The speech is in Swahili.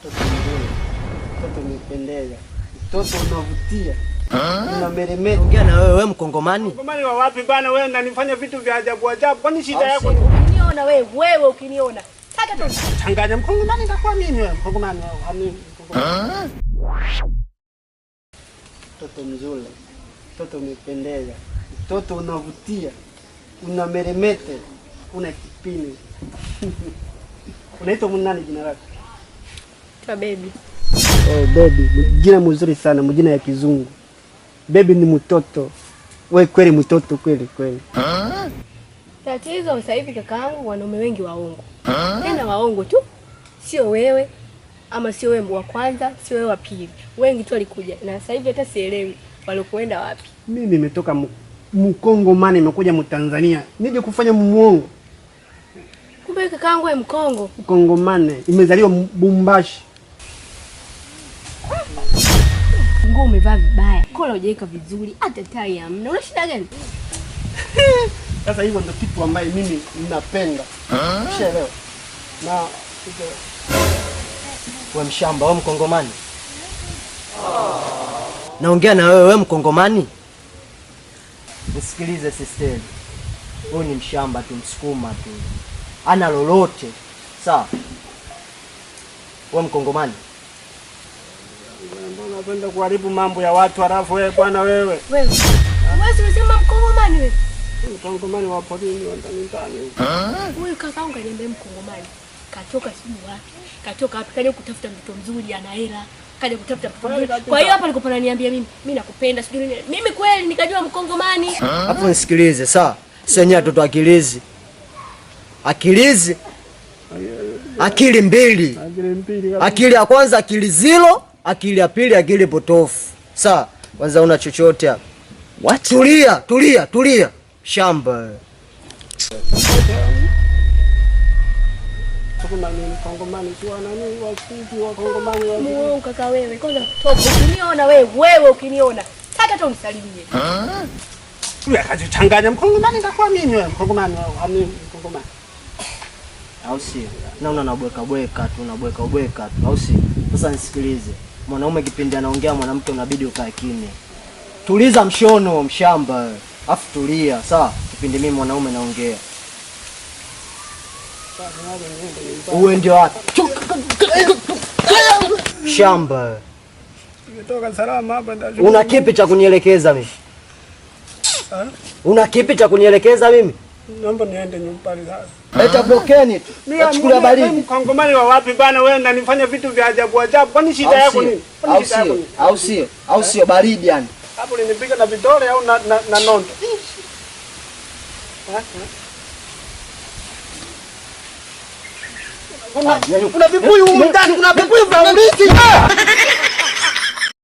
Mtoto mzuri, mtoto umependeza, mtoto unavutia, unameremeta. Ongea na wewe Mkongomani. Mkongomani wa wapi bana wewe, unanifanya vitu vya ajabu ajabu. Kwani shida yako ni ukiniona wewe ukiniona. Taka tu. Changanya Mkongomani nitakuwa mimi wewe. Mkongomani amini. Mtoto mzuri, mtoto umependeza, mtoto unavutia, unameremeta, una kipini. Unaitwa nani jina lako? Baby. Oh, baby. Jina mzuri sana, jina ya kizungu. Baby ni mtoto. Wewe kweli mtoto kweli. Tatizo sasa hivi kakaangu, wanaume wengi waongo. Tena waongo tu. Sio wewe ama sio wewe wa kwanza, sio wewe wa pili. Wengi tu walikuja. Na sasa hivi hata sielewi walikoenda wapi. Mimi nimetoka Mkongomani nimekuja Mtanzania. Nije kufanya muongo. Kumbe kakaangu wewe Mkongo. Mkongomani, imezaliwa Bumbashi. Nguo umevaa vibaya. Kola hujaika vizuri. Hata tai hamna. Una shida gani? Sasa hivyo ndio kitu ambaye mimi ninapenda. Ushaelewa? Na wewe mshamba, wewe Mkongomani. Naongea na wewe Mkongomani. Nisikilize sister. Wewe ni mshamba tu, msukuma tu. Ana lolote. Sawa? Wewe Mkongomani. Mbona unapenda kuharibu mambo ya watu halafu wewe bwana wewe? Wewe unasema Mkongomani wewe? Mkongomani wa porini wa ndani. Huyu kakaangu kaniambia Mkongomani. Katoka simu wapi? Katoka wapi? Kaja kutafuta mtoto mzuri ana hela. Kaja kutafuta mtoto mzuri. Kwa hiyo hapa alikuwa ananiambia mimi nakupenda, sijui nini. Mimi kweli nikajua Mkongomani. Hapo nisikilize, sawa? Sio nyinyi watoto akilizi. Akilizi. Akili mbili. Akili ya kwanza akili zilo, akili ya pili akili potofu. Sawa? Kwanza una chochote hapa. What? Tulia. Shamba. Kuna nini Mkongomani tu nani wasiki wa Kongomani wa muongo kaka wewe. Kwanza toka ukiniona wewe ukiniona. Taka tu unisalimie. Wewe akajichanganya Mkongomani nitakuwa mimi wewe. Mkongomani amini Mkongomani. Au sio? Naona unabweka tu, au sio? Sasa nisikilize. Mwanaume kipindi anaongea mwanamke unabidi ukae kimya. Tuliza mshono mshamba. Afu tulia, sawa? Kipindi mimi mwanaume naongea. Uwe ndio wapi? Shamba. Nimetoka salama hapa ndio. Una kipi cha kunielekeza mimi? Una kipi cha kunielekeza mimi? Naomba niende nyumbani sasa. Leta blokeni. Achukulia baridi. Mkongomani wa wapi bana wewe, unanifanya vitu vya ajabu ajabu. Kwani shida yako nini? Au sio baridi yani. Hapo ulinipiga na vidole au na nondo? Kuna vibuyu ndani, kuna vibuyu vya urithi.